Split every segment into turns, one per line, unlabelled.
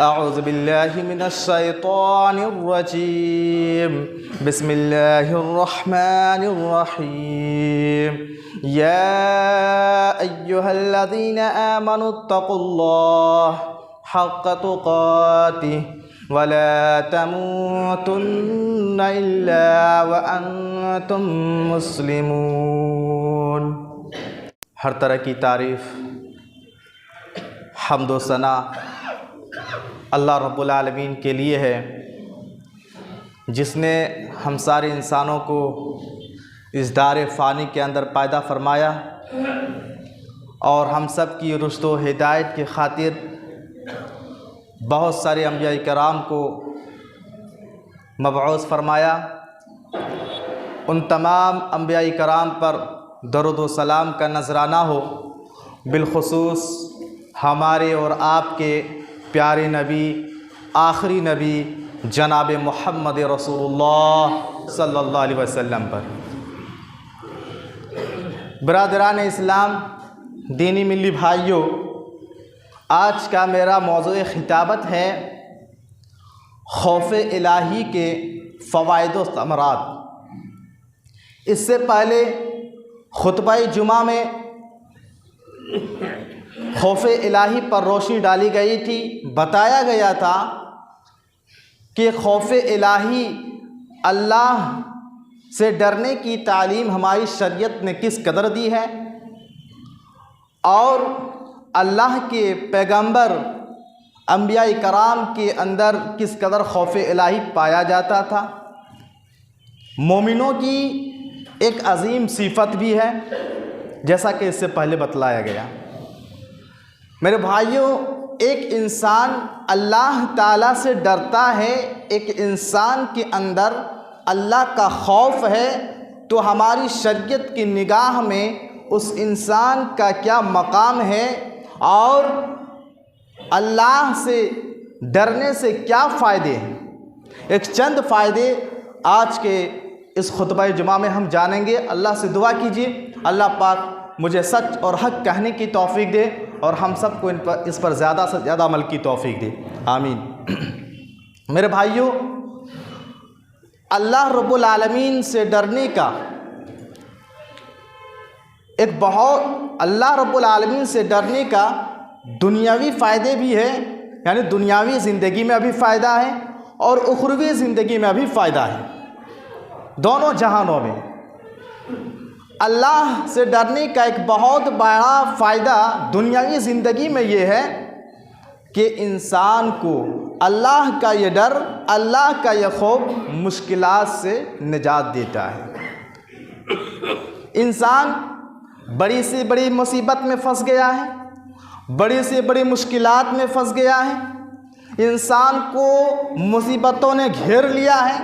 اعوذ باللہ من الشیطان الرجیم بسم اللہ الرحمن الرحیم یا ایہا الذین آمنوا اتقوا اللہ حق تقاتہ ولا تموتن الا وانتم مسلمون۔ ہر طرح کی تعریف، حمد و ثنا اللہ رب العالمین کے لیے ہے، جس نے ہم سارے انسانوں کو اس دار فانی کے اندر پیدا فرمایا اور ہم سب کی رشد و ہدایت کی خاطر بہت سارے انبیاء کرام کو مبعوث فرمایا۔ ان تمام انبیاء کرام پر درود و سلام کا نذرانہ ہو، بالخصوص ہمارے اور آپ کے پیارے نبی، آخری نبی جناب محمد رسول اللہ صلی اللہ علیہ وسلم پر۔ برادران اسلام، دینی ملی بھائیوں، آج کا میرا موضوع خطابت ہے خوف الہی کے فوائد و ثمرات۔ اس سے پہلے خطبہ جمعہ میں خوف الہی پر روشنی ڈالی گئی تھی۔ بتایا گیا تھا کہ خوف الہی، اللہ سے ڈرنے کی تعلیم ہماری شریعت نے کس قدر دی ہے اور اللہ کے پیغمبر انبیاء کرام کے اندر کس قدر خوف الہی پایا جاتا تھا۔ مومنوں کی ایک عظیم صفت بھی ہے، جیسا کہ اس سے پہلے بتلایا گیا۔ میرے بھائیوں، ایک انسان اللہ تعالیٰ سے ڈرتا ہے، ایک انسان کے اندر اللہ کا خوف ہے، تو ہماری شریعت کی نگاہ میں اس انسان کا کیا مقام ہے اور اللہ سے ڈرنے سے کیا فائدے ہیں۔ ایک چند فائدے آج کے اس خطبہ جمعہ میں ہم جانیں گے۔ اللہ سے دعا کیجیے اللہ پاک مجھے سچ اور حق کہنے کی توفیق دے اور ہم سب کو اس پر زیادہ سے زیادہ عمل کی توفیق دے، آمین۔ میرے بھائیوں، اللہ رب العالمین سے ڈرنے کا اللہ رب العالمین سے ڈرنے کا دنیاوی فائدے بھی ہے، یعنی دنیاوی زندگی میں بھی فائدہ ہے اور اخروی زندگی میں بھی فائدہ ہے، دونوں جہانوں میں۔ اللہ سے ڈرنے کا ایک بہت بڑا فائدہ دنیاوی زندگی میں یہ ہے کہ انسان کو اللہ کا یہ ڈر، اللہ کا یہ خوف مشکلات سے نجات دیتا ہے۔ انسان بڑی سے بڑی مصیبت میں پھنس گیا ہے، بڑی سے بڑی مشکلات میں پھنس گیا ہے، انسان کو مصیبتوں نے گھیر لیا ہے۔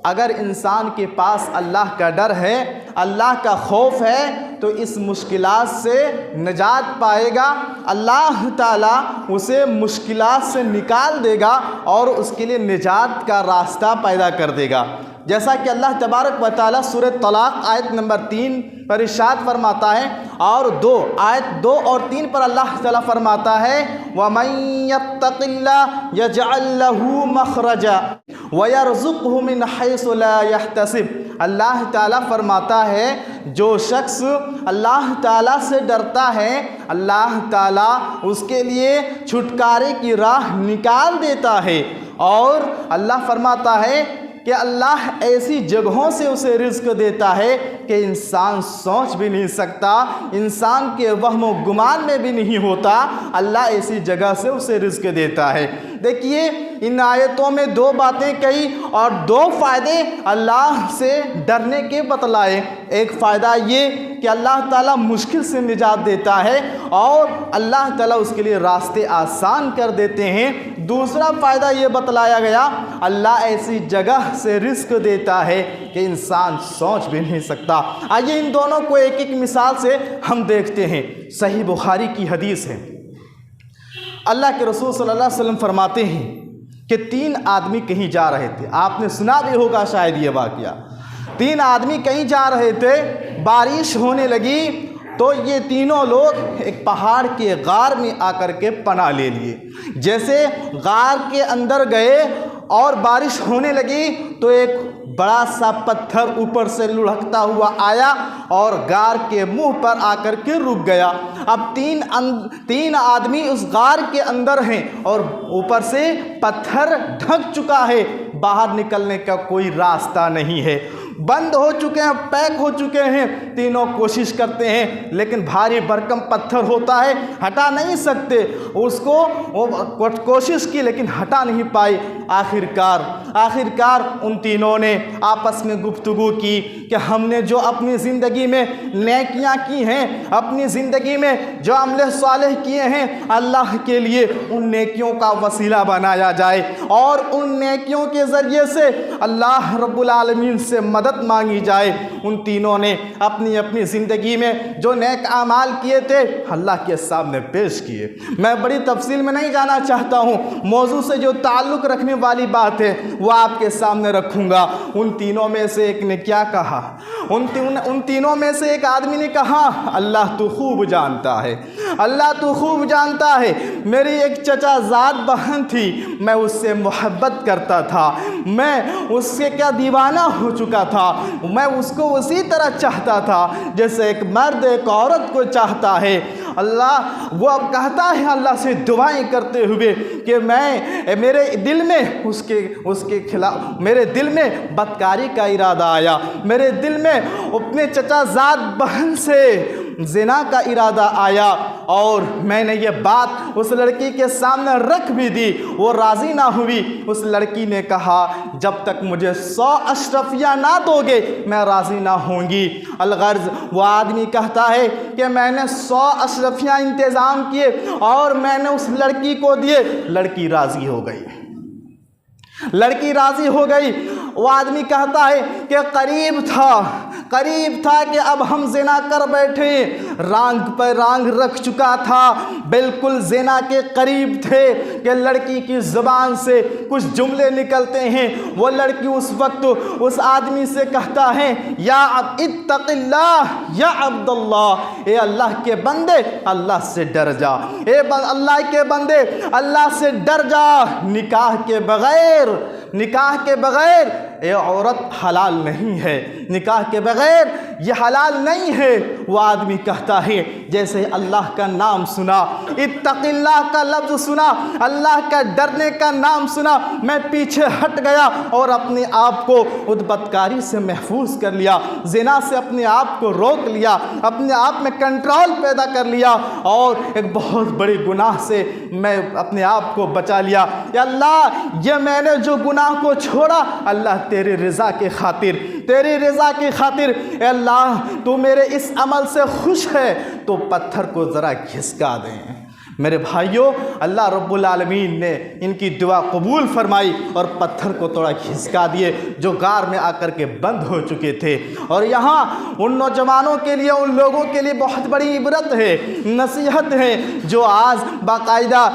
اگر انسان کے پاس اللہ کا ڈر ہے، اللہ کا خوف ہے، تو اس مشکلات سے نجات پائے گا، اللہ تعالیٰ اسے مشکلات سے نکال دے گا اور اس کے لیے نجات کا راستہ پیدا کر دے گا۔ جیسا کہ اللہ تبارک و تعالیٰ سورہ طلاق آیت نمبر 3 پر ارشاد فرماتا ہے، اور آیت 2 اور 3 پر اللہ تعالیٰ فرماتا ہے وَمَن يَتَّقِ اللَّهَ يَجْعَل لَّهُ مَخْرَجًا وَيَرْزُقْهُ مِنْ حَيْثُ لَا يَحْتَسِبُ۔ اللہ تعالیٰ فرماتا ہے جو شخص اللہ تعالیٰ سے ڈرتا ہے، اللہ تعالیٰ اس کے لیے چھٹکارے کی راہ نکال دیتا ہے، اور اللہ فرماتا ہے کہ اللہ ایسی جگہوں سے اسے رزق دیتا ہے کہ انسان سوچ بھی نہیں سکتا، انسان کے وہم و گمان میں بھی نہیں ہوتا، اللہ ایسی جگہ سے اسے رزق دیتا ہے۔ دیکھیے، ان آیتوں میں 2 باتیں کہی اور 2 فائدے اللہ سے ڈرنے کے بتلائے۔ ایک فائدہ یہ کہ اللہ تعالیٰ مشکل سے نجات دیتا ہے اور اللہ تعالیٰ اس کے لیے راستے آسان کر دیتے ہیں۔ دوسرا فائدہ یہ بتلایا گیا، اللہ ایسی جگہ سے رزق دیتا ہے کہ انسان سوچ بھی نہیں سکتا۔ آئیے ان دونوں کو ایک ایک مثال سے ہم دیکھتے ہیں۔ صحیح بخاری کی حدیث ہے، اللہ کے رسول صلی اللہ علیہ وسلم فرماتے ہیں کہ 3 آدمی کہیں جا رہے تھے۔ آپ نے سنا بھی ہوگا شاید یہ واقعہ۔ 3 آدمی کہیں جا رہے تھے، بارش ہونے لگی تو یہ تینوں لوگ ایک پہاڑ کے غار میں آ کر کے پناہ لے لیے۔ جیسے غار کے اندر گئے اور بارش ہونے لگی تو ایک بڑا سا پتھر اوپر سے لڑھکتا ہوا آیا اور غار کے منہ پر آ کر کے رک گیا۔ اب تین آدمی اس غار کے اندر ہیں اور اوپر سے پتھر ڈھک چکا ہے، باہر نکلنے کا کوئی راستہ نہیں ہے، بند ہو چکے ہیں، پیک ہو چکے ہیں۔ تینوں کوشش کرتے ہیں لیکن بھاری بھرکم پتھر ہوتا ہے، ہٹا نہیں سکتے، اس کو کوشش کی لیکن ہٹا نہیں پائی۔ آخرکار ان تینوں نے آپس میں گفتگو کی کہ ہم نے جو اپنی زندگی میں نیکیاں کی ہیں، اپنی زندگی میں جو عمل صالح کیے ہیں، اللہ کے لیے ان نیکیوں کا وسیلہ بنایا جائے اور ان نیکیوں کے ذریعے سے اللہ رب العالمین سے مدد مانگی جائے۔ ان تینوں نے اپنی اپنی زندگی میں جو نیک اعمال کیے تھے اللہ کے سامنے پیش کیے۔ میں بڑی تفصیل میں نہیں جانا چاہتا ہوں، موضوع سے جو تعلق رکھنے والی بات ہے وہ آپ کے سامنے رکھوں گا۔ ان تینوں میں سے ایک نے کیا کہا؟ ان تینوں میں سے ایک آدمی نے کہا، اللہ تو خوب جانتا ہے، اللہ تو خوب جانتا ہے، میری ایک چچا زاد بہن تھی، میں اس سے محبت کرتا تھا، میں اس سے کیا دیوانہ ہو چکا تھا، میں اس کو اسی طرح چاہتا تھا جیسے ایک مرد ایک عورت کو چاہتا ہے۔ اللہ وہ اب کہتا ہے اللہ سے دعائیں کرتے ہوئے کہ میرے دل میں اس کے خلاف میرے دل میں بدکاری کا ارادہ آیا، میرے دل میں اپنے چچا زاد بہن سے زنا کا ارادہ آیا اور میں نے یہ بات اس لڑکی کے سامنے رکھ بھی دی، وہ راضی نہ ہوئی۔ اس لڑکی نے کہا جب تک مجھے 100 اشرفیاں نہ دو گے میں راضی نہ ہوں گی۔ الغرض وہ آدمی کہتا ہے کہ میں نے 100 اشرفیاں انتظام کیے اور میں نے اس لڑکی کو دیے، لڑکی راضی ہو گئی، لڑکی راضی ہو گئی۔ وہ آدمی کہتا ہے کہ قریب تھا کہ اب ہم زنا کر بیٹھے، رانگ پر رانگ رکھ چکا تھا، بالکل زنا کے قریب تھے کہ لڑکی کی زبان سے کچھ جملے نکلتے ہیں۔ وہ لڑکی اس وقت اس آدمی سے کہتا ہے یا اتق اللہ یا عبداللہ، اے اللہ کے بندے اللہ سے ڈر جا، اے اللہ کے بندے اللہ سے ڈر جا، نکاح کے بغیر یہ عورت حلال نہیں ہے، نکاح کے بغیر یہ حلال نہیں ہے۔ وہ آدمی کہتا ہے جیسے اللہ کا نام سنا، اتق اللہ کا لفظ سنا، اللہ کا ڈرنے کا نام سنا، میں پیچھے ہٹ گیا اور اپنے آپ کو اس بدکاری سے محفوظ کر لیا، زنا سے اپنے آپ کو روک لیا، اپنے آپ میں کنٹرول پیدا کر لیا اور ایک بہت بڑی گناہ سے میں اپنے آپ کو بچا لیا۔ یا اللہ یہ میں نے جو گناہ کو چھوڑا اللہ تیری رضا کی خاطر، اے اللہ تو میرے اس عمل سے خوش ہے تو پتھر کو ذرا گھسکا دیں۔ میرے بھائیوں، اللہ رب العالمین نے ان کی دعا قبول فرمائی اور پتھر کو تھوڑا گھسکا دیے جو غار میں آ کر کے بند ہو چکے تھے۔ اور یہاں ان نوجوانوں کے لیے، ان لوگوں کے لیے بہت بڑی عبرت ہے، نصیحت ہے، جو آج باقاعدہ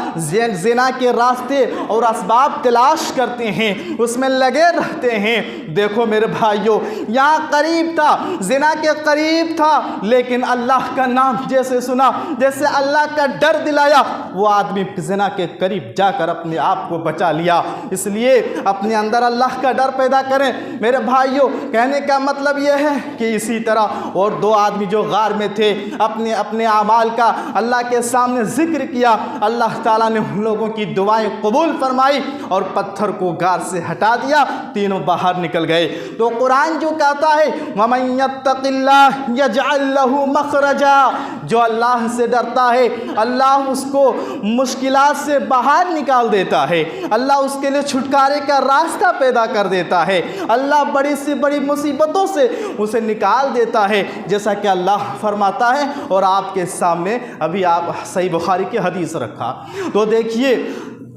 زنا کے راستے اور اسباب تلاش کرتے ہیں، اس میں لگے رہتے ہیں۔ دیکھو میرے بھائیوں، یہاں قریب تھا، زنا کے قریب تھا، لیکن اللہ کا نام جیسے سنا، جیسے اللہ کا ڈر دلایا، وہ آدمی زنا کے قریب جا کر اپنے آپ کو بچا لیا۔ اس لیے اپنے اندر اللہ کا ڈر پیدا کریں میرے بھائیوں۔ کہنے کا مطلب یہ ہے کہ اسی طرح اور دو آدمی جو غار میں تھے اپنے اعمال کا اللہ کے سامنے ذکر کیا، اللہ تعالیٰ نے ان لوگوں کی دعائیں قبول فرمائی اور پتھر کو غار سے ہٹا دیا، تینوں باہر نکل گئے۔ تو قرآن جو کہتا ہے وَمَن يَتَّقِ اللَّهَ يَجْعَلْ لَهُ مَخْرَجًا، جو اللہ سے ڈرتا ہے اللہ اس کو مشکلات سے باہر نکال دیتا ہے، اللہ اس کے لیے چھٹکارے کا راستہ پیدا کر دیتا ہے، اللہ بڑی سے بڑی مصیبتوں سے اسے نکال دیتا ہے، جیسا کہ اللہ فرماتا ہے اور آپ کے سامنے ابھی آپ صحیح بخاری کی حدیث رکھا۔ تو دیکھیے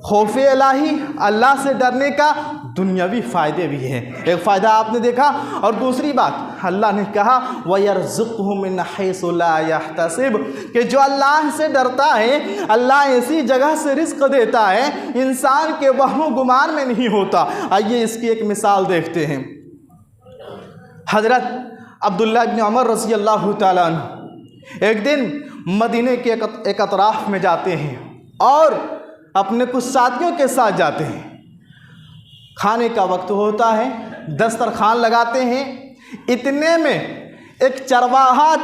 خوف الہی، اللہ سے ڈرنے کا دنیاوی فائدے بھی ہیں، ایک فائدہ آپ نے دیکھا، اور دوسری بات اللہ نے کہا وَيَرْزُقْهُ مِنْ حَيْثُ لَا يَحْتَسِبُ، کہ جو اللہ سے ڈرتا ہے اللہ ایسی جگہ سے رزق دیتا ہے انسان کے وہم و گمان میں نہیں ہوتا۔ آئیے اس کی ایک مثال دیکھتے ہیں۔ حضرت عبداللہ بن عمر رضی اللہ تعالیٰ عنہ ایک دن مدینے کے ایک اطراف میں جاتے ہیں اور اپنے کچھ ساتھیوں کے ساتھ جاتے ہیں۔ کھانے کا وقت ہوتا ہے، دسترخوان لگاتے ہیں، اتنے میں ایک چرواہا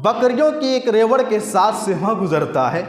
بکریوں کی ایک ریوڑ کے ساتھ سے وہاں گزرتا ہے،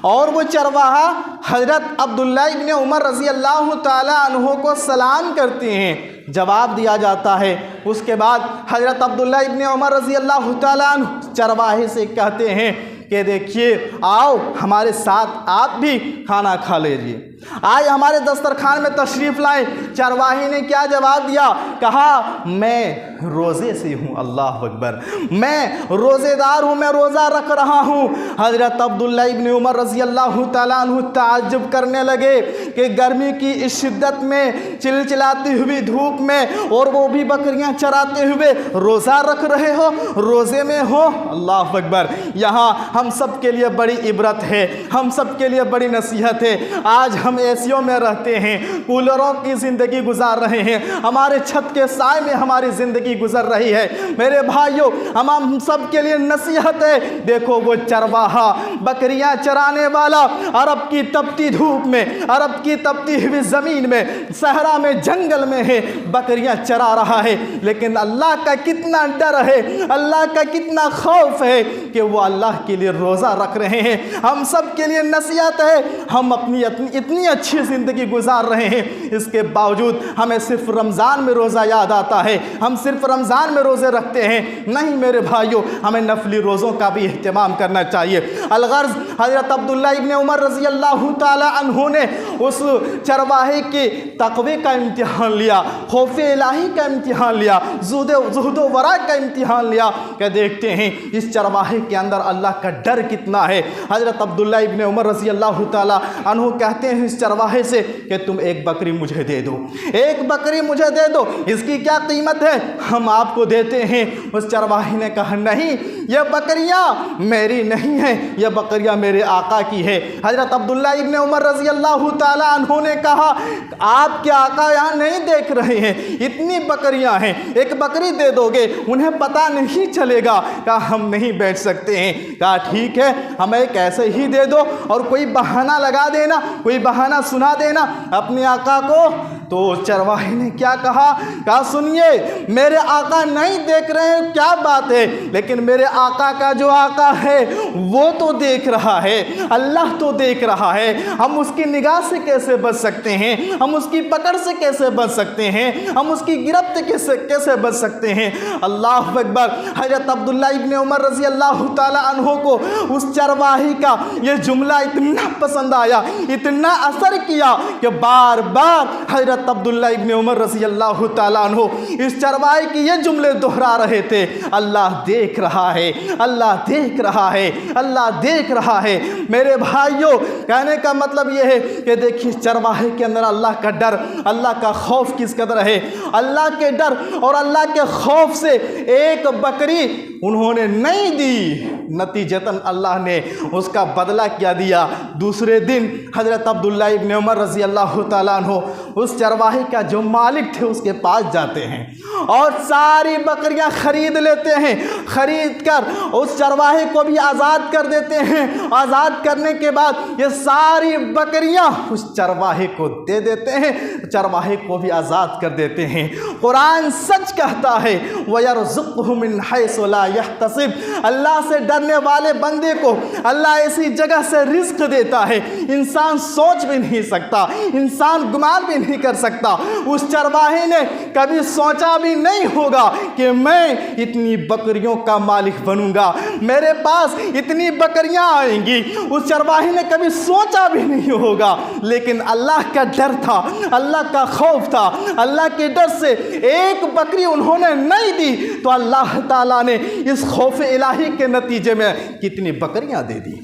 اور وہ چرواہا حضرت عبداللہ ابن عمر رضی اللہ تعالیٰ عنہ کو سلام کرتے ہیں، جواب دیا جاتا ہے۔ اس کے بعد حضرت عبداللہ ابن عمر رضی اللہ تعالیٰ عنہ چرواہے سے کہتے ہیں کہ دیکھیے آؤ ہمارے ساتھ آپ بھی کھانا کھا لیجیے، آئے ہمارے دسترخوان میں تشریف لائیں۔ چرواہے نے کیا جواب دیا؟ کہا میں روزے سے ہوں، اللہ اکبر، میں روزے دار ہوں، میں روزہ رکھ رہا ہوں۔ حضرت عبداللہ ابن عمر رضی اللہ تعالیٰ عنہ تعجب کرنے لگے کہ گرمی کی اس شدت میں، چلچلاتی ہوئی دھوپ میں، اور وہ بھی بکریاں چراتے ہوئے روزہ رکھ رہے ہو، روزے میں ہو، اللہ اکبر۔ یہاں ہم سب کے لیے بڑی عبرت ہے، ہم سب کے لیے بڑی نصیحت ہے۔ آج ہم ایسیوں میں رہتے ہیں، کولروں کی زندگی گزار رہے ہیں، ہمارے چھت کے سائے میں ہماری زندگی گزر رہی ہے۔ میرے بھائیوں، ہم سب کے لیے نصیحت ہے، دیکھو وہ چرواہا بکریاں چرانے والا عرب کی تپتی دھوپ میں، عرب کی تپتی ہوئی زمین میں، صحرا میں، جنگل میں ہے، بکریاں چرا رہا ہے، لیکن اللہ کا کتنا ڈر ہے، اللہ کا کتنا خوف ہے کہ وہ اللہ کے لیے روزہ رکھ رہے ہیں۔ ہم سب کے لیے نصیحت ہے، ہم اپنی اتنی اچھی زندگی گزار رہے ہیں، اس کے باوجود ہمیں صرف رمضان میں روزہ یاد آتا ہے، ہم صرف رمضان میں روزے رکھتے ہیں۔ نہیں میرے بھائیوں، ہمیں نفلی روزوں کا بھی اہتمام کرنا چاہیے۔ الغرض حضرت عبداللہ ابن عمر رضی اللہ تعالی عنہ نے اس چرواہے کے تقوی کا امتحان لیا، خوف الہی کا امتحان لیا، زہد و ورع کا امتحان لیا کہ دیکھتے ہیں اس چرواہے کے اندر اللہ کا ڈر کتنا ہے۔ حضرت عبداللہ ابن عمر رضی اللہ تعالی عنہ کہتے ہیں اس چرواہے سے کہ تم ایک بکری مجھے دے دو، ایک بکری مجھے دے دو، اس کی کیا قیمت ہے ہم آپ کو دیتے ہیں۔ اس چرواہے نے کہا نہیں، یہ بکریاں میری نہیں ہیں، یہ بکریاں میرے آقا کی ہے۔ حضرت عبداللہ ابن عمر رضی اللہ تعالی عنہ نے کہا آپ کے آقا یہاں نہیں دیکھ رہے ہیں، اتنی بکریاں ہیں، ایک بکری دے دو گے انہیں پتہ نہیں چلے گا۔ کہا ہم نہیں بیٹھ سکتے ہیں۔ کہا ٹھیک ہے، ہمیں ایک ایسے ہی دے دو، اور کوئی بہانہ لگا دینا، کوئی بہانہ سنا دینا اپنے آقا کو۔ تو چرواہے نے کیا کہا؟ کہا سنیے، میرے آقا نہیں دیکھ رہے ہیں کیا بات ہے، لیکن میرے آقا کا جو آقا ہے وہ تو دیکھ رہا ہے، اللہ تو دیکھ رہا ہے۔ ہم اس کی نگاہ سے کیسے بچ سکتے ہیں؟ ہم اس کی پکڑ سے کیسے بچ سکتے ہیں؟ ہم اس کی گرفت کیسے بچ سکتے ہیں؟ اللہ اکبر۔ حضرت عبداللہ ابن عمر رضی اللہ تعالی عنہ کو اس چرواہے کا یہ جملہ اتنا پسند آیا، اتنا اثر کیا کہ بار بار حضرت عبداللہ ابن عمر رضی اللہ تعالیٰ عنہ اس چرواہے کی یہ جملے دہرا رہے تھے، اللہ دیکھ رہا ہے، اللہ دیکھ رہا ہے، اللہ دیکھ رہا ہے۔ میرے بھائیوں، کہنے کا مطلب یہ ہے کہ دیکھیے چرواہے کے اندر اللہ کا ڈر، اللہ کا خوف کس قدر ہے۔ اللہ کے ڈر اور اللہ کے خوف سے ایک بکری انہوں نے نہیں دی، نتیجتاً اللہ نے اس کا بدلہ کیا دیا۔ دوسرے دن حضرت عبداللہ ابن عمر رضی اللہ تعالیٰ عنہ اس چرواہے کا جو مالک تھے اس کے پاس جاتے ہیں اور ساری بکریاں خرید لیتے ہیں، خرید کر اس چرواہے کو بھی آزاد کر دیتے ہیں۔ آزاد کرنے کے بعد یہ ساری بکریاں اس چرواہے کو دے دیتے ہیں، چرواہے کو بھی آزاد کر دیتے ہیں۔ قرآن سچ کہتا ہے وَيَرْزُقْهُ مِنْ حَيْثُ لَا يَحْتَسِبُ، اللہ سے ڈرنے والے بندے کو اللہ ایسی جگہ سے رزق دیتا ہے انسان سوچ بھی نہیں سکتا، انسان گمان بھی نہیں کر سکتا۔ اس چرواہے نے کبھی سوچا بھی نہیں ہوگا کہ میں اتنی بکریوں کا مالک بنوں گا، میرے پاس اتنی بکریاں آئیں گی، اس چرواہے نے کبھی سوچا بھی نہیں ہوگا۔ لیکن اللہ کا ڈر تھا، اللہ کا خوف تھا، اللہ کے ڈر سے ایک بکری انہوں نے نہیں دی تو اللہ تعالیٰ نے اس خوف الہی کے نتیجے میں کتنی بکریاں دے دی۔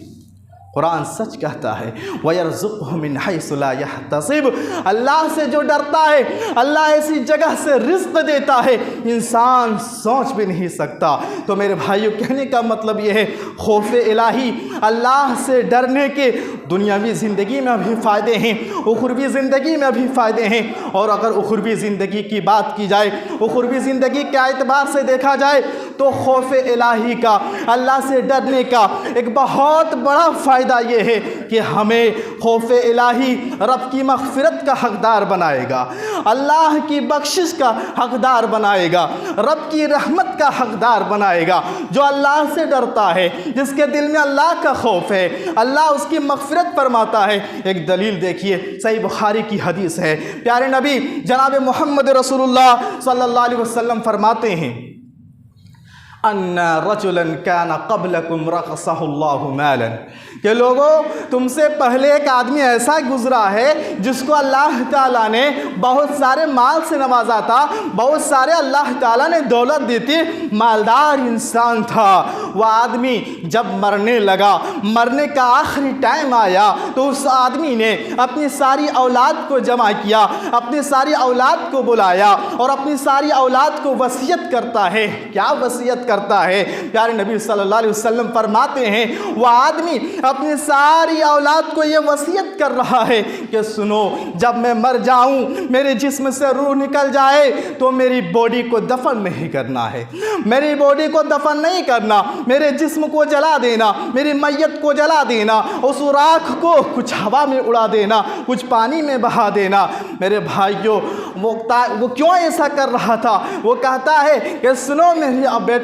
قرآن سچ کہتا ہے وَيَرْزُقْهُ مِنْ حَيْثُ لَا يَحْتَسِبُ، اللہ سے جو ڈرتا ہے اللہ ایسی جگہ سے رزق دیتا ہے انسان سوچ بھی نہیں سکتا۔ تو میرے بھائیوں، کہنے کا مطلب یہ ہے خوف الہی، اللہ سے ڈرنے کے دنیاوی زندگی میں بھی فائدے ہیں، اخروی زندگی میں بھی فائدے ہیں۔ اور اگر اخروی زندگی کی بات کی جائے، اخروی زندگی کے اعتبار سے دیکھا جائے تو خوف الہی کا، اللہ سے ڈرنے کا ایک بہت بڑا فائدہ یہ ہے کہ ہمیں خوف الہی رب کی مغفرت کا حقدار بنائے گا، اللہ کی بخشش کا حقدار بنائے گا، رب کی رحمت کا حقدار بنائے گا۔ جو اللہ سے ڈرتا ہے، جس کے دل میں اللہ کا خوف ہے، اللہ اس کی مغفرت فرماتا ہے۔ ایک دلیل دیکھیے، صحیح بخاری کی حدیث ہے، پیارے نبی جناب محمد رسول اللہ صلی اللہ علیہ وسلم فرماتے ہیں ان رجلا کان قبلکم رقصہ اللہ مالا، کہ لوگوں تم سے پہلے ایک آدمی ایسا گزرا ہے جس کو اللہ تعالیٰ نے بہت سارے مال سے نوازا تھا، بہت سارے اللہ تعالیٰ نے دولت دی تھی، مالدار انسان تھا۔ وہ آدمی جب مرنے لگا، مرنے کا آخری ٹائم آیا تو اس آدمی نے اپنی ساری اولاد کو جمع کیا، اپنی ساری اولاد کو بلایا اور اپنی ساری اولاد کو وصیت کرتا ہے۔ کیا وصیت کرتا ہے؟ پیارے نبی صلی اللہ علیہ وسلم فرماتے ہیں وہ آدمی اپنی ساری اولاد کو یہ وصیت کر رہا ہے کہ سنو، جب میں مر جاؤں، میرے جسم سے روح نکل جائے تو میری باڈی کو دفن نہیں کرنا ہے، میری باڈی کو دفن نہیں کرنا، میرے جسم کو جلا دینا، میری میت کو جلا دینا، اس راکھ کو کچھ ہوا میں اڑا دینا، کچھ پانی میں بہا دینا۔ میرے بھائیوں، وہ کیوں ایسا کر رہا تھا؟ وہ کہتا ہے کہ سنو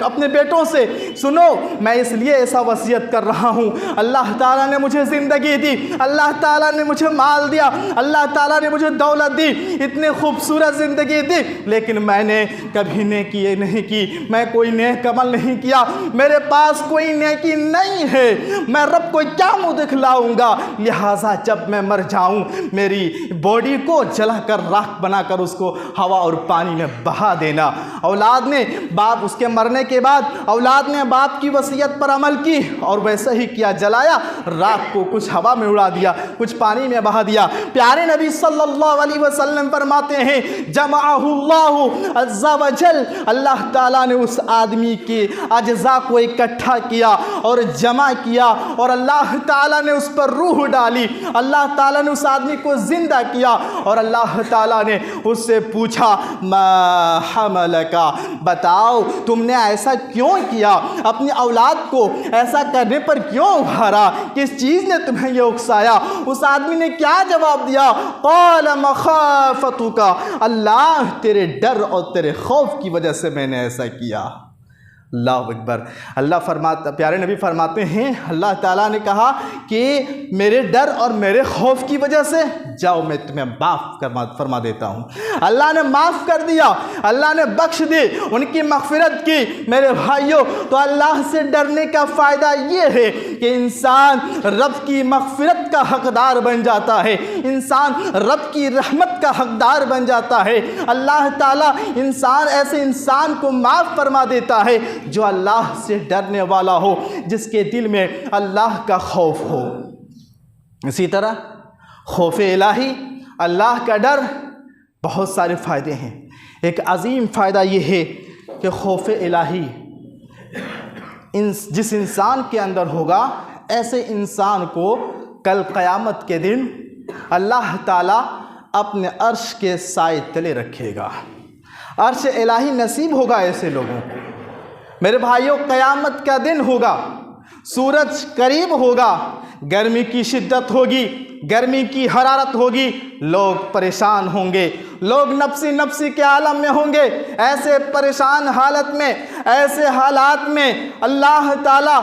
اپنے بیٹوں سے، سنو میں اس لیے ایسا وصیت کر رہا ہوں، اللہ تعالیٰ نے مجھے زندگی دی، اللہ تعالیٰ نے مجھے مال دیا، اللہ تعالیٰ نے مجھے دولت دی، اتنی خوبصورت زندگی دی، لیکن میں نے کبھی نیکی نہیں کی، میں کوئی نیک عمل نہیں کیا، میرے پاس کوئی نیکی نہیں ہے، میں رب کو کیا منہ دکھلاؤں گا؟ لہٰذا جب میں مر جاؤں میری باڈی کو جلا کر راکھ بنا کر اس کو ہوا اور پانی میں بہا دینا۔ اولاد نے باپ، اس کے مرنے کے بعد اولاد نے باپ کی وصیت پر عمل کی اور ویسے ہی کیا، جلایا، راکھ کو کچھ ہوا میں اڑا دیا، کچھ پانی میں بہا دیا۔ پیارے نبی صلی اللہ علیہ وسلم فرماتے ہیں جمعہ اللہ عز و جل، اللہ تعالیٰ نے اس آدمی کے اجزاء کو اکٹھا کیا اور جمع کیا اور اللہ تعالیٰ نے اس پر روح ڈالی، اللہ تعالیٰ نے اس آدمی کو زندہ کیا اور اللہ تعالیٰ نے اس سے پوچھا ما حملکا، بتاؤ تم نے ایسا کیوں کیا؟ اپنی اولاد کو ایسا کرنے پر کیوں ابھارا؟ کس چیز نے تمہیں یہ اکسایا؟ اس آدمی نے کیا جواب دیا؟ قال مخافتک، اللہ تیرے ڈر اور تیرے خوف کی وجہ سے میں نے ایسا کیا۔ اللہ اکبر۔ پیارے نبی فرماتے ہیں اللہ تعالیٰ نے کہا کہ میرے ڈر اور میرے خوف کی وجہ سے جاؤ میں تمہیں معاف فرما دیتا ہوں۔ اللہ نے معاف کر دیا، اللہ نے بخش دی، ان کی مغفرت کی۔ میرے بھائیوں، تو اللہ سے ڈرنے کا فائدہ یہ ہے کہ انسان رب کی مغفرت کا حقدار بن جاتا ہے، انسان رب کی رحمت کا حقدار بن جاتا ہے۔ اللہ تعالیٰ ایسے انسان کو معاف فرما دیتا ہے جو اللہ سے ڈرنے والا ہو، جس کے دل میں اللہ کا خوف ہو۔ اسی طرح خوف الہی، اللہ کا ڈر، بہت سارے فائدے ہیں۔ ایک عظیم فائدہ یہ ہے کہ خوف الہی جس انسان کے اندر ہوگا، ایسے انسان کو کل قیامت کے دن اللہ تعالیٰ اپنے عرش کے سائے تلے رکھے گا۔ عرش الہی نصیب ہوگا ایسے لوگوں کو۔ میرے بھائیوں، قیامت کا دن ہوگا، سورج قریب ہوگا، گرمی کی شدت ہوگی، گرمی کی حرارت ہوگی، لوگ پریشان ہوں گے، لوگ نفسی کے عالم میں ہوں گے۔ ایسے پریشان حالت میں، ایسے حالات میں اللہ تعالیٰ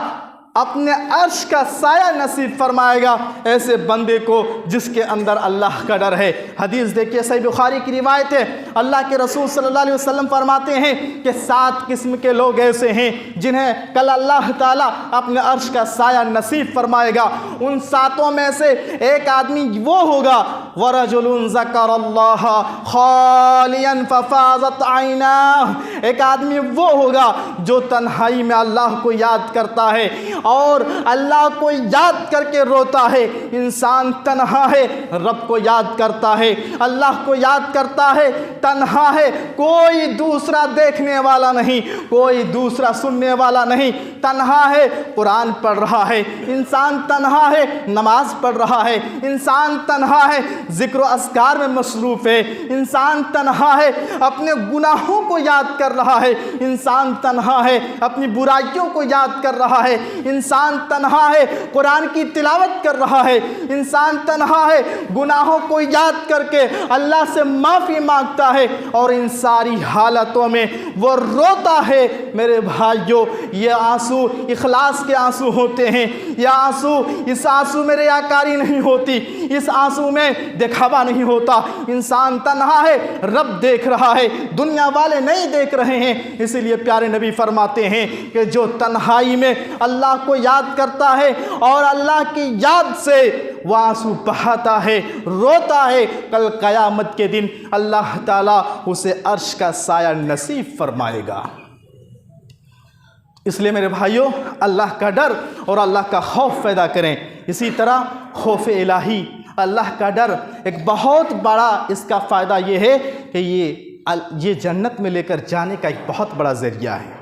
اپنے عرش کا سایہ نصیب فرمائے گا ایسے بندے کو جس کے اندر اللہ کا ڈر ہے۔ حدیث دیکھیے، صحیح بخاری کی روایت ہے، اللہ کے رسول صلی اللہ علیہ وسلم فرماتے ہیں کہ 7 قسم کے لوگ ایسے ہیں جنہیں کل اللہ تعالیٰ اپنے عرش کا سایہ نصیب فرمائے گا۔ ان 7 میں سے ایک آدمی وہ ہوگا، وَرَجُلٌ ذَكَرَ اللَّهَ خَالِيًا فَفَاضَتْ عَيْنَاهُ، ایک آدمی وہ ہوگا جو تنہائی میں اللہ کو یاد کرتا ہے اور اللہ کو یاد کر کے روتا ہے۔ انسان تنہا ہے، رب کو یاد کرتا ہے، اللہ کو یاد کرتا ہے، تنہا ہے، کوئی دوسرا دیکھنے والا نہیں، کوئی دوسرا سننے والا نہیں، تنہا ہے، قرآن پڑھ رہا ہے، انسان تنہا ہے، نماز پڑھ رہا ہے، انسان تنہا ہے، ذکر و اذکار میں مصروف ہے، انسان تنہا ہے، اپنے گناہوں کو یاد کر رہا ہے، انسان تنہا ہے، اپنی برائیوں کو یاد کر رہا ہے، انسان تنہا ہے، قرآن کی تلاوت کر رہا ہے، انسان تنہا ہے، گناہوں کو یاد کر کے اللہ سے معافی مانگتا ہے، اور ان ساری حالتوں میں وہ روتا ہے۔ میرے بھائیوں، یہ آنسو اخلاص کے آنسو ہوتے ہیں، یہ آنسو، اس آنسو میں ریاکاری نہیں ہوتی، اس آنسو میں دکھاوا نہیں ہوتا۔ انسان تنہا ہے، رب دیکھ رہا ہے، دنیا والے نہیں دیکھ رہے ہیں۔ اسی لیے پیارے نبی فرماتے ہیں کہ جو تنہائی میں اللہ کو یاد کرتا ہے اور اللہ کی یاد سے وہ آنسو بہاتا ہے، روتا ہے، کل قیامت کے دن اللہ تعالیٰ اسے عرش کا سایہ نصیب فرمائے گا۔ اس لیے میرے بھائیوں، اللہ کا ڈر اور اللہ کا خوف پیدا کریں۔ اسی طرح خوف الہی، اللہ کا ڈر، ایک بہت بڑا اس کا فائدہ یہ ہے کہ یہ جنت میں لے کر جانے کا ایک بہت بڑا ذریعہ ہے۔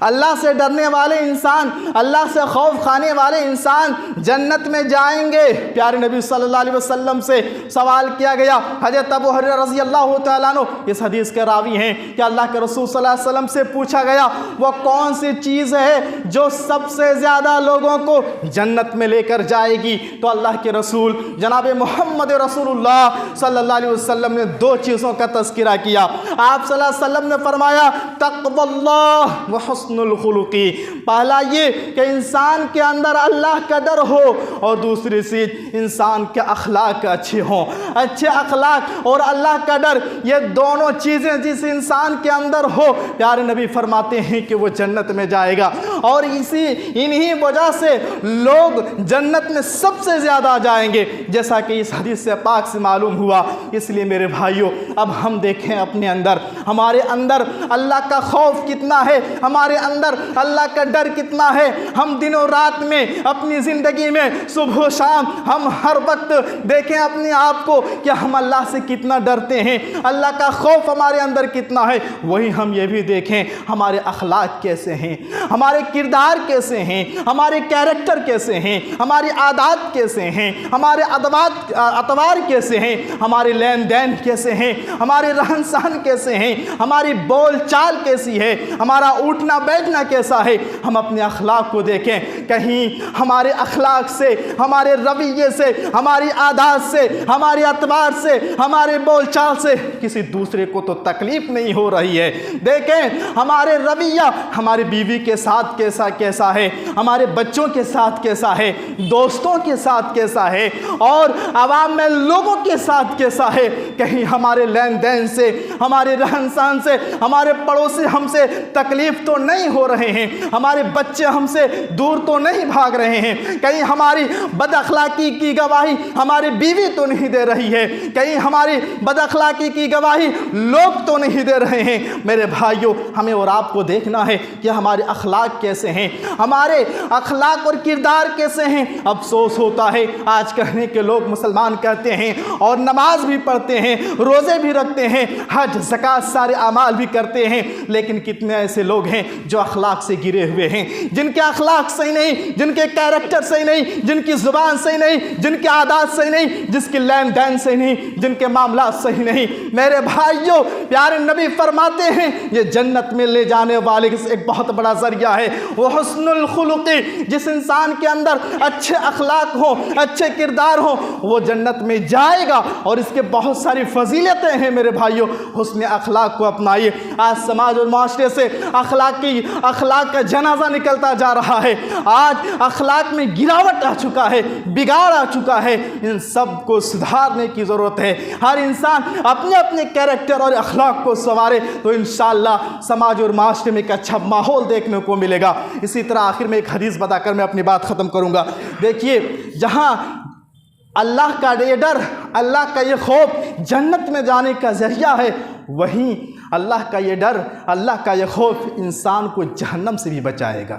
اللہ سے ڈرنے والے انسان، اللہ سے خوف کھانے والے انسان جنت میں جائیں گے۔ پیارے نبی صلی اللہ علیہ وسلم سے سوال کیا گیا، حضرت ابو ہریرہ رضی اللہ تعالیٰ عنہ اس حدیث کے راوی ہیں کہ اللہ کے رسول صلی اللہ علیہ وسلم سے پوچھا گیا وہ کون سی چیز ہے جو سب سے زیادہ لوگوں کو جنت میں لے کر جائے گی؟ تو اللہ کے رسول جناب محمد رسول اللہ صلی اللہ علیہ وسلم نے دو چیزوں کا تذکرہ کیا۔ آپ صلی اللہ علیہ وسلم نے فرمایا تقوی اللہ وحسن الخلقی، پہلا یہ کہ انسان کے اندر اللہ کا ڈر ہو، اور دوسری چیز انسان کے اخلاق اچھے ہوں، اچھے اخلاق اور اللہ کا ڈر، یہ دونوں چیزیں جس انسان کے اندر ہو، پیارے نبی فرماتے ہیں کہ وہ جنت میں جائے گا۔ اور انہی وجہ سے لوگ جنت میں سب سے زیادہ جائیں گے، جیسا کہ اس حدیث سے پاک سے معلوم ہوا۔ اس لیے میرے بھائیوں، اب ہم دیکھیں اپنے اندر، ہمارے اندر اللہ کا خوف کتنا ہے، ہمارے اندر اللہ کا ڈر کتنا ہے۔ ہم دن و رات میں اپنی زندگی میں صبح و شام ہم ہر وقت دیکھیں اپنے آپ کو کہ ہم اللہ سے کتنا ڈرتے ہیں، اللہ کا خوف ہمارے اندر کتنا ہے۔ وہی ہم یہ بھی دیکھیں ہمارے اخلاق کیسے ہیں، ہمارے کردار کیسے ہیں، ہمارے کیریکٹر کیسے ہیں، ہماری عادات کیسے ہیں، ہمارے اطوار کیسے ہیں، ہمارے لین دین کیسے ہیں، ہمارے رہن سہن کیسے ہیں، ہماری بول چال کیسی ہے، ہمارا اٹھنا بیٹھنا کیسا ہے۔ ہم اپنے اخلاق کو دیکھیں، کہیں ہمارے اخلاق سے، ہمارے رویے سے، ہماری عادات سے، ہمارے اعتبار سے، ہمارے بول چال سے کسی دوسرے کو تو تکلیف نہیں ہو رہی ہے۔ دیکھیں ہمارے رویہ ہماری بیوی کے ساتھ کیسا ہے، ہمارے بچوں کے ساتھ کیسا ہے، دوستوں کے ساتھ کیسا ہے، اور عوام میں لوگوں کے ساتھ کیسا ہے۔ کہیں ہمارے لین دین سے، ہمارے رہن سہن سے، ہمارے پڑوسی ہم سے تکلیف تو نہیں ہو رہے ہیں، ہمارے بچے ہم سے دور تو نہیں بھاگ رہے ہیں، کہیں ہماری بد اخلاقی کی گواہی ہماری بیوی تو نہیں دے رہی ہے، کہیں ہماری بد اخلاقی کی گواہی لوگ تو نہیں دے رہے ہیں۔ میرے بھائیوں، ہمیں اور آپ کو دیکھنا ہے کہ ہمارے اخلاق کیسے ہیں، ہمارے اخلاق اور کردار کیسے ہیں۔ افسوس ہوتا ہے آج کہنے کے لوگ مسلمان کہتے ہیں اور نماز بھی پڑھتے ہیں، روزے بھی رکھتے ہیں، حج زکوٰۃ سارے اعمال بھی کرتے ہیں، لیکن کتنے ایسے لوگ ہیں جو اخلاق سے گرے ہوئے ہیں، جن کے اخلاق صحیح نہیں، جن کے کیریکٹر صحیح نہیں، جن کی زبان صحیح نہیں، جن کی عادات صحیح نہیں، جس کی لین دین صحیح نہیں، جن کے معاملات صحیح نہیں۔ میرے بھائیوں، پیارے نبی فرماتے ہیں یہ جنت میں لے جانے والے ایک بہت بڑا ذریعہ ہے، وہ حسن الخلقی، جس انسان کے اندر اچھے اخلاق ہوں، اچھے کردار ہوں، وہ جنت میں جائے گا، اور اس کے بہت ساری فضیلتیں ہیں۔ میرے بھائیوں، حسن اخلاق کو اپنائیے۔ آج سماج اور معاشرے سے اخلاق کا جنازہ نکلتا جا رہا ہے، آج اخلاق میں گراوٹ آ چکا ہے، بگاڑ آ چکا ہے۔ ان سب کو سدھارنے کی ضرورت ہے۔ ہر انسان اپنے اپنے کیریکٹر اور اخلاق کو سنوارے تو انشاءاللہ سماج اور معاشرے میں ایک اچھا ماحول دیکھنے کو ملے گا۔ اسی طرح آخر میں ایک حدیث بتا کر میں اپنی بات ختم کروں گا۔ دیکھیے، جہاں اللہ کا یہ ڈر، اللہ کا یہ خوف جنت میں جانے کا ذریعہ ہے، وہیں اللہ کا یہ ڈر، اللہ کا یہ خوف انسان کو جہنم سے بھی بچائے گا۔